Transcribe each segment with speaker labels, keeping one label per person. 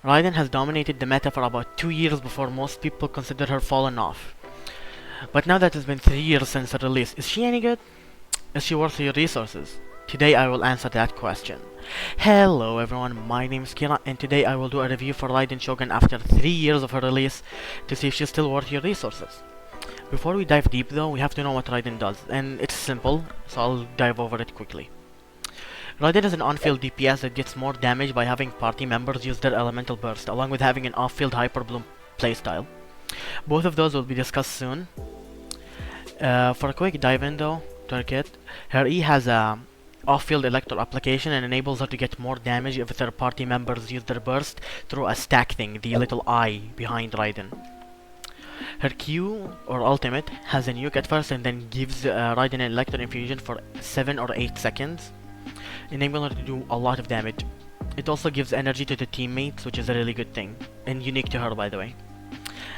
Speaker 1: Raiden has dominated the meta for about 2 years before most people consider her fallen off. But now that it's been 3 years since her release, is she any good? Is she worth your resources? Today I will answer that question. Hello everyone, my name is Kira and today I will do a review for Raiden Shogun after 3 years of her release to see if she's still worth your resources. Before we dive deep though, we have to know what Raiden does, and it's simple, so I'll dive over it quickly. Raiden is an on-field DPS that gets more damage by having party members use their elemental burst, along with having an off-field hyper bloom playstyle. Both of those will be discussed soon. For a quick dive in though, to her kit, her E has a off-field electro application and enables her to get more damage if their party members use their burst through a stack thing, the little eye behind Raiden. Her Q, or ultimate, has a nuke at first and then gives Raiden an electro infusion for 7 or 8 seconds, enabling her to do a lot of damage. It also gives energy to the teammates, which is a really good thing, and unique to her by the way.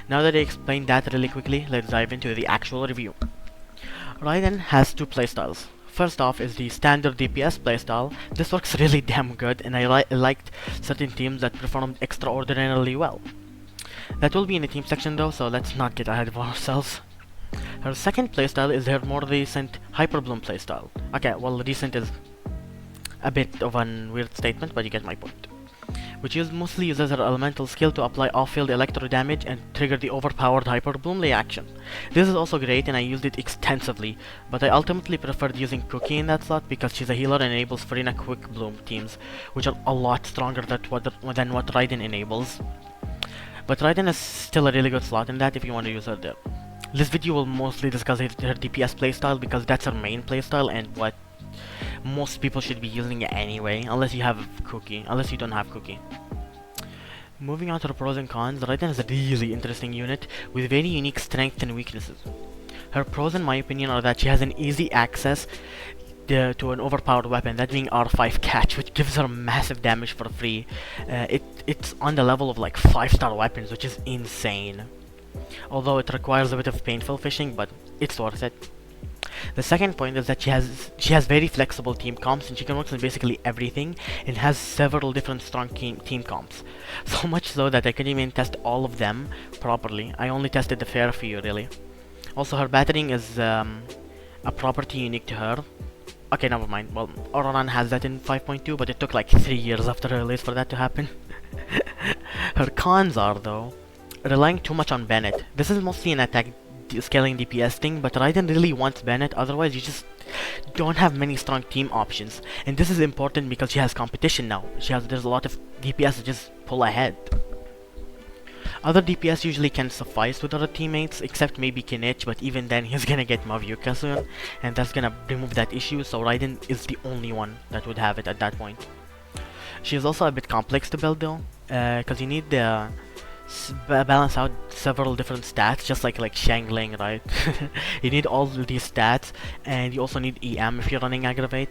Speaker 1: Now that I explained that really quickly, let's dive into the actual review. Raiden has two playstyles. First off is the standard DPS playstyle. This works really damn good and I liked certain teams that performed extraordinarily well. That will be in the team section though, so let's not get ahead of ourselves. Her second playstyle is her more recent Hyperbloom playstyle. Okay, well recent is a bit of a weird statement, but you get my point. Which mostly uses her elemental skill to apply off-field electro damage and trigger the overpowered Hyperbloom reaction. This is also great and I used it extensively, but I ultimately preferred using Cookie in that slot because she's a healer and enables Farina Quick Bloom teams, which are a lot stronger than what Raiden enables. But Raiden is still a really good slot in that if you want to use her there. This video will mostly discuss her DPS playstyle because that's her main playstyle and what most people should be using it anyway, unless you don't have Cookie. Moving on to the pros and cons, Raiden is a really interesting unit with very unique strengths and weaknesses. Her pros in my opinion are that she has an easy access to an overpowered weapon, that being R5 catch, which gives her massive damage for free. It's on the level of like 5-star weapons, which is insane. Although it requires a bit of painful fishing, but it's worth it. The second point is that she has very flexible team comps and she can work on basically everything and has several different strong team comps. So much so that I couldn't even test all of them properly. I only tested the fair few really. Also her battering is a property unique to her. Okay, never mind. Well, Auroran has that in 5.2, but it took like 3 years after her release for that to happen. Her cons are though relying too much on Bennett. This is mostly an attack scaling DPS thing, but Raiden really wants Bennett, otherwise you just don't have many strong team options. And this is important because she has competition now. There's a lot of DPS that just pull ahead. Other DPS usually can suffice with other teammates, except maybe Kinich, but even then he's gonna get Mavyuka soon, and that's gonna remove that issue, so Raiden is the only one that would have it at that point. She is also a bit complex to build though, because you need the balance out several different stats, just like Shangling, right? You need all these stats, and you also need EM if you're running Aggravate.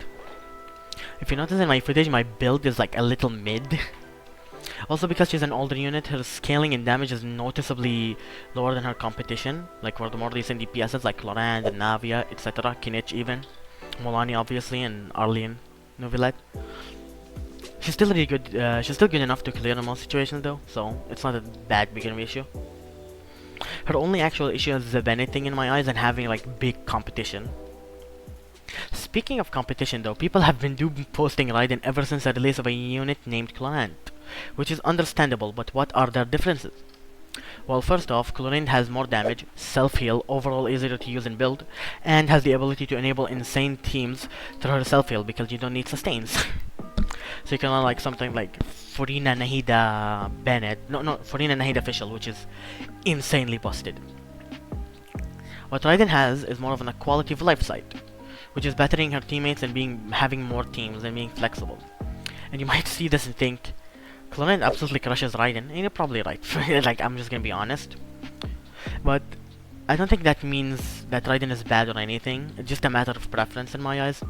Speaker 1: If you notice in my footage, my build is like a little mid. Also because she's an older unit, her scaling and damage is noticeably lower than her competition, like for the more recent DPSs like Laurent and Navia, etc, Kinich even, Molani obviously, and Arlene Novelet. She's still really good. She's still good enough to clear in most situations though, so it's not a bad beginner issue. Her only actual issue is the Bennett thing in my eyes and having like big competition. Speaking of competition though, people have been posting Raiden ever since the release of a unit named Clorant, which is understandable, but what are their differences? Well, first off, Clorant has more damage, self-heal, overall easier to use and build, and has the ability to enable insane teams through her self-heal because you don't need sustains. So you can run like something like Furina Nahida Bennett, Furina Nahida Official, which is insanely busted. What Raiden has is more of a quality of life side, which is bettering her teammates and having more teams and being flexible. And you might see this and think, Clorant absolutely crushes Raiden, and you're probably right. Like, I'm just gonna be honest. But I don't think that means that Raiden is bad or anything. It's just a matter of preference in my eyes.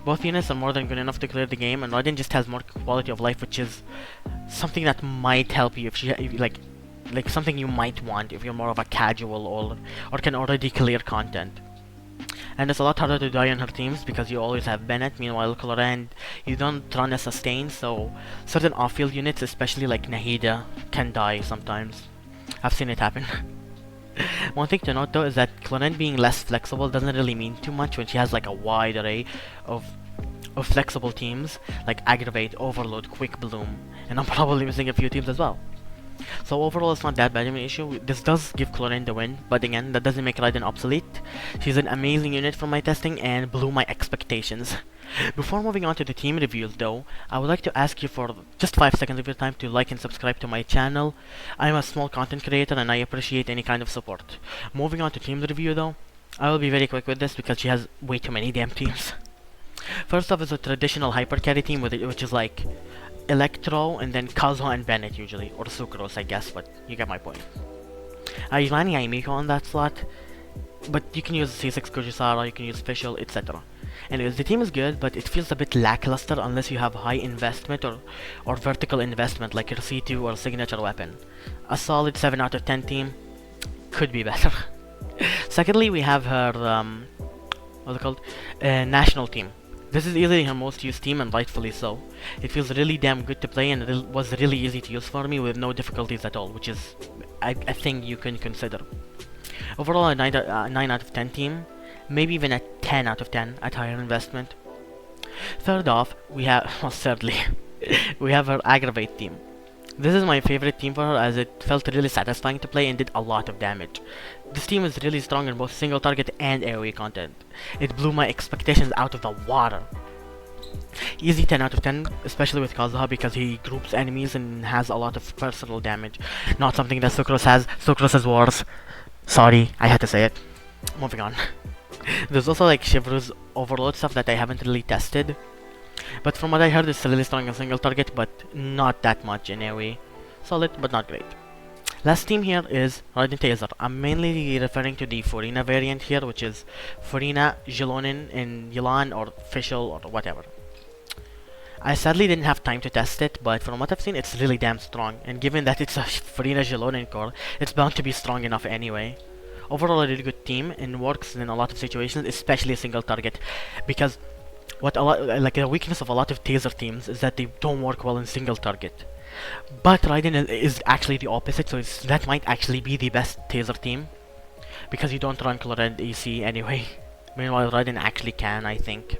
Speaker 1: Both units are more than good enough to clear the game, and Raiden just has more quality of life, which is something that might help you if like something you might want if you're more of a casual or can already clear content. And it's a lot harder to die on her teams because you always have Bennett. Meanwhile, Clorand, you don't run a sustain, so certain off-field units, especially like Nahida, can die sometimes. I've seen it happen. One thing to note though is that Clorand being less flexible doesn't really mean too much when she has like a wide array of flexible teams like Aggravate, Overload, Quick Bloom, and I'm probably missing a few teams as well. So overall, it's not that bad of an issue. This does give Clorinde the win, but again, that doesn't make Raiden obsolete. She's an amazing unit from my testing and blew my expectations. Before moving on to the team reviews though, I would like to ask you for just 5 seconds of your time to like and subscribe to my channel. I'm a small content creator and I appreciate any kind of support. Moving on to team review though, I will be very quick with this because she has way too many damn teams. First off is a traditional hyper carry team with it, which is like Electro and then Kazuha and Bennett usually, or Sucrose I guess, but you get my point. Ilani Aimiko on that slot, but you can use C6 Kujisara, you can use Fischl, etc. Anyways, the team is good, but it feels a bit lackluster unless you have high investment or vertical investment like your C2 or signature weapon. A solid 7 out of 10 team could be better. Secondly, we have her, what's it called? National team. This is easily her most used team, and rightfully so. It feels really damn good to play, and it was really easy to use for me with no difficulties at all, which is a thing you can consider. Overall, a 9 out of 10 team, maybe even a 10 out of 10 at higher investment. Third off, we have, well, thirdly, we have her Aggravate team. This is my favorite team for her as it felt really satisfying to play and did a lot of damage. This team is really strong in both single target and AoE content. It blew my expectations out of the water. Easy 10 out of 10, especially with Kazuha because he groups enemies and has a lot of personal damage. Not something that Sucrose has. Sucrose has wars. Sorry, I had to say it. Moving on. There's also like Shivru's Overload stuff that I haven't really tested. But from what I heard, it's really strong in single target, but not that much in AoE. Solid, but not great. Last team here is Raiden Taser. I'm mainly referring to the Furina variant here, which is Furina, Jilonin, and Yilan, or Fischl, or whatever. I sadly didn't have time to test it, but from what I've seen, it's really damn strong. And given that it's a Furina Jilonin core, it's bound to be strong enough anyway. Overall, a really good team, and works in a lot of situations, especially single target, because the weakness of a lot of Taser teams is that they don't work well in single target. But Raiden is actually the opposite, so that might actually be the best Taser team, because you don't run Clorinde EC anyway. Meanwhile, Raiden actually can, I think.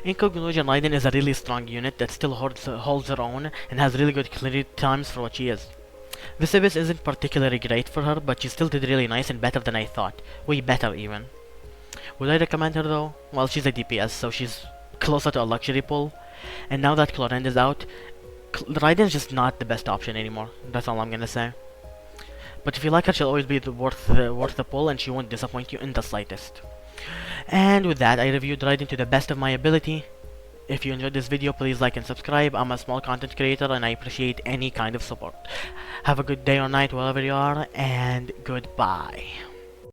Speaker 1: In conclusion, Raiden is a really strong unit that still holds her own and has really good clear times for what she is. This abyss isn't particularly great for her, but she still did really nice and better than I thought. Way better even. Would I recommend her though? Well, she's a DPS, so she's closer to a luxury pull. And now that Clorinde is out, Raiden's just not the best option anymore. That's all I'm gonna say. But if you like her, she'll always be worth the pull, and she won't disappoint you in the slightest. And with that, I reviewed Raiden to the best of my ability. If you enjoyed this video, please like and subscribe. I'm a small content creator and I appreciate any kind of support. Have a good day or night wherever you are, and goodbye.